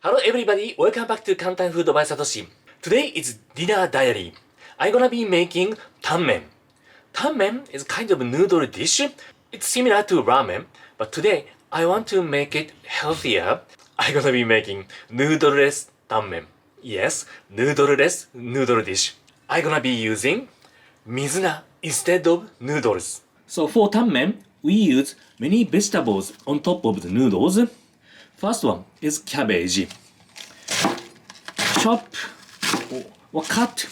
Hello everybody, welcome back to Kantan Food by Satoshi. Today is dinner diary. I'm gonna be making tanmen. Tanmen is kind of a noodle dish. It's similar to ramen, but today I want to make it healthier. I'm gonna be making noodleless tanmen. Yes, noodleless noodle dish. I'm gonna be using mizuna instead of noodles. So for tanmen, we use many vegetables on top of the noodles. First one is cabbage. Chop or cut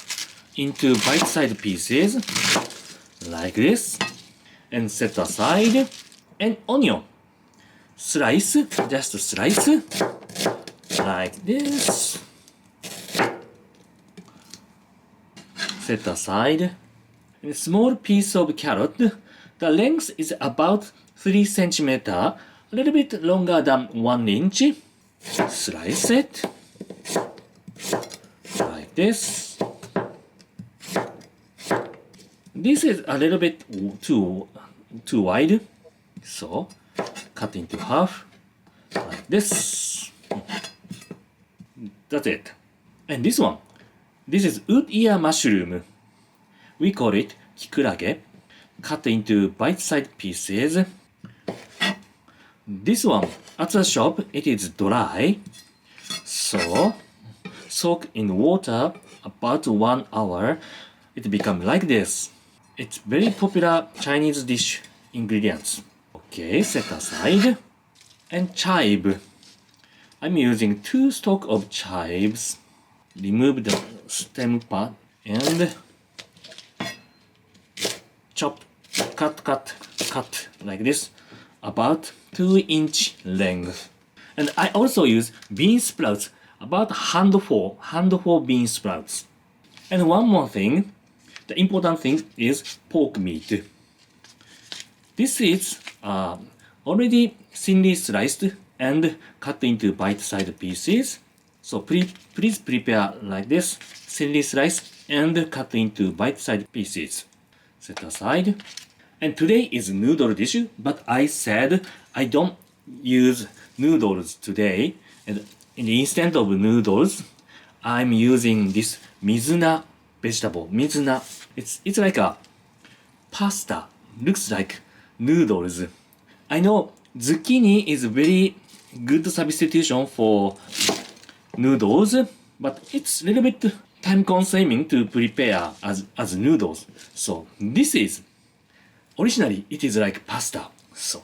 into bite-sized pieces like this and set aside. And onion. Slice, just slice like this. Set aside. A small piece of carrot. The length is about 3 centimeters, a little bit longer than 1 inch. Slice it like this. This is a little bit too wide, so cut into half like this. That's it. And this one, this is wood ear mushroom. We call it kikurage. Cut into bite-sized pieces. This one, at the shop, it is dry. So, soak in water about 1 hour. It becomes like this. It's very popular Chinese dish ingredients. Okay, set aside. And chive. I'm using 2 stalks of chives. Remove the stem part and chop, cut like this, about 2-inch length. And I also use bean sprouts, about handful bean sprouts. And one more thing, the important thing is pork meat. This is already thinly sliced and cut into bite-sized pieces. So please prepare like this, thinly sliced and cut into bite-sized pieces. Set aside. And today is noodle dish, but I said I don't use noodles today. And instead of noodles, I'm using this mizuna vegetable. Mizuna, it's like a pasta. Looks like noodles. I know zucchini is very good substitution for noodles, but it's a little bit time consuming to prepare as noodles. So this is originally it is like pasta. So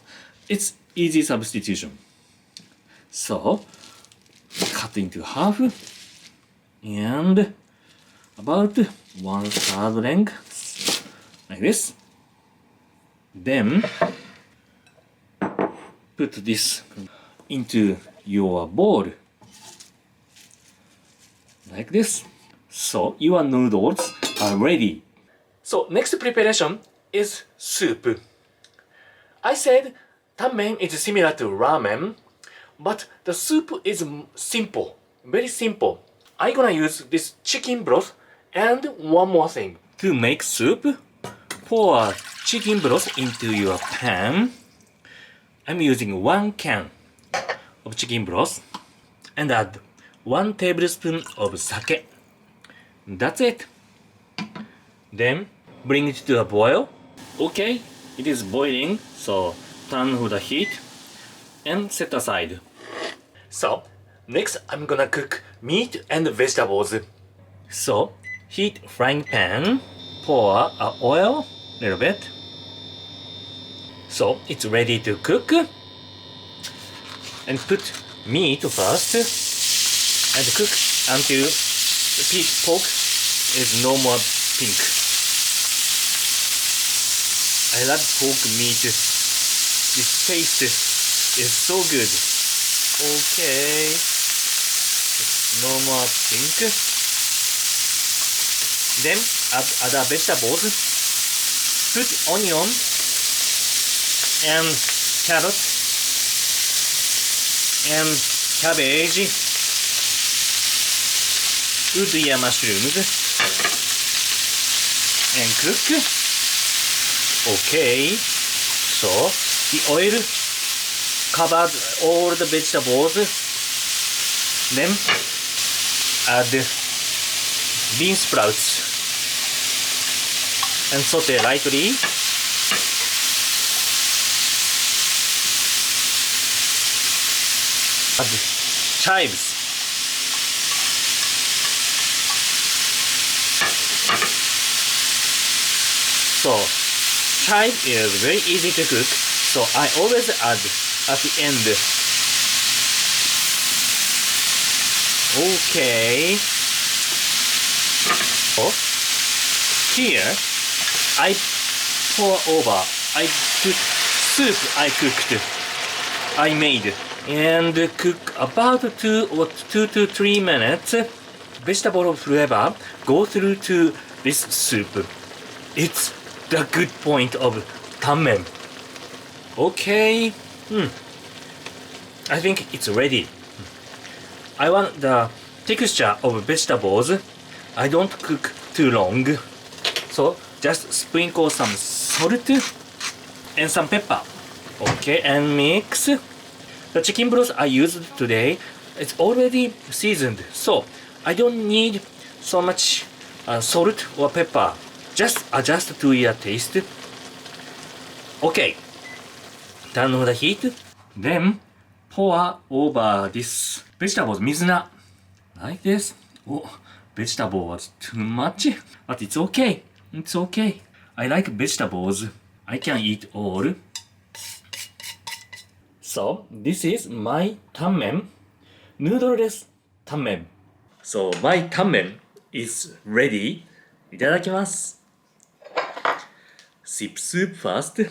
it's easy substitution. So cut into half and about 1/3 length like this. Then put this into your bowl like this. So your noodles are ready. So next preparation is soup. I said tanmen is similar to ramen, but the soup is simple, very simple. I'm gonna use this chicken broth and one more thing. To make soup, pour chicken broth into your pan. I'm using 1 can of chicken broth and add 1 tablespoon of sake. That's it. Then bring it to a boil. Okay, it is boiling, so turn off the heat and set aside. So next I'm gonna cook meat and vegetables. So heat frying pan, pour oil a little bit. So it's ready to cook. And put meat first and cook until the pork is no more pink. I love pork meat. This taste is so good. Okay. It's no more pink. Then add other vegetables. Put onion and carrot and cabbage, wood ear mushrooms, and cook. Okay, so the oil covered all the vegetables. Then add bean sprouts and saute lightly. Add chives. So chive is very easy to cook, so I always add at the end. Okay. So here I pour over. I put soup I made and cook about 2 to 3 minutes. Vegetable flavor go through to this soup. It's the good point of tanmen. Okay. I think it's ready. I want the texture of vegetables. I don't cook too long. So just sprinkle some salt and some pepper. Okay, and mix. The chicken broth I used today, it's already seasoned. So I don't need so much salt or pepper. Just adjust to your taste. Okay. Turn on the heat. Then pour over this vegetables, mizuna. Like this. Oh, vegetable was too much. But it's okay. It's okay. I like vegetables. I can eat all. So, this is my tanmen. Noodleless tanmen. So, my tanmen is ready. いただきます。Sip soup first.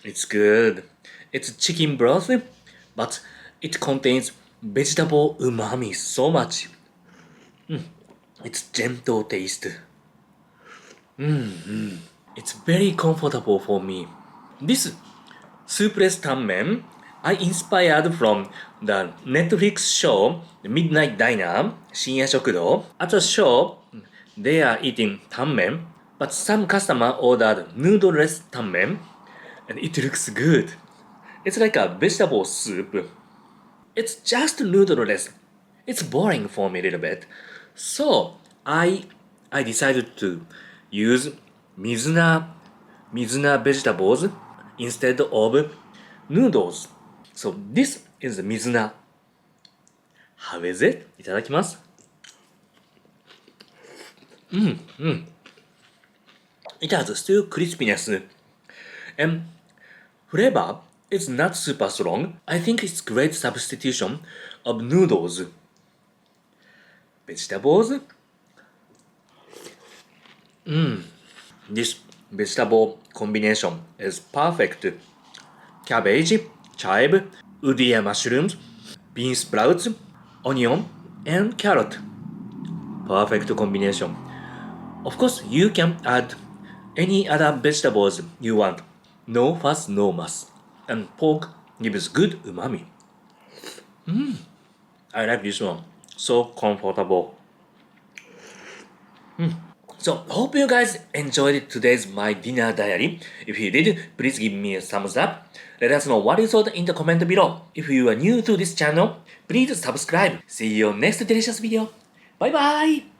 It's good. It's chicken broth, but it contains vegetable umami so much. It's gentle taste. It's very comfortable for me. This soupless tanmen I inspired from the Netflix show Midnight Diner, 深夜食堂. At the show, they are eating tanmen, but some customer ordered noodleless tanmen, and it looks good. It's like a vegetable soup. It's just noodleless. It's boring for me a little bit. So I decided to use mizuna vegetables instead of noodles. So this is mizuna. How is it? いただきます。It has still crispiness. And flavor is not super strong. I think it's great substitution of noodles. Vegetables? This vegetable combination is perfect. Cabbage, chive, udia mushrooms, bean sprouts, onion, and carrot. Perfect combination. Of course, you can add any other vegetables you want. No fuss, no muss. And pork gives good umami. I like this one. So comfortable. So hope you guys enjoyed today's my dinner diary. If you did, please give me a thumbs up. Let us know what you thought in the comment below. If you are new to this channel, please subscribe. See you on next delicious video. Bye bye!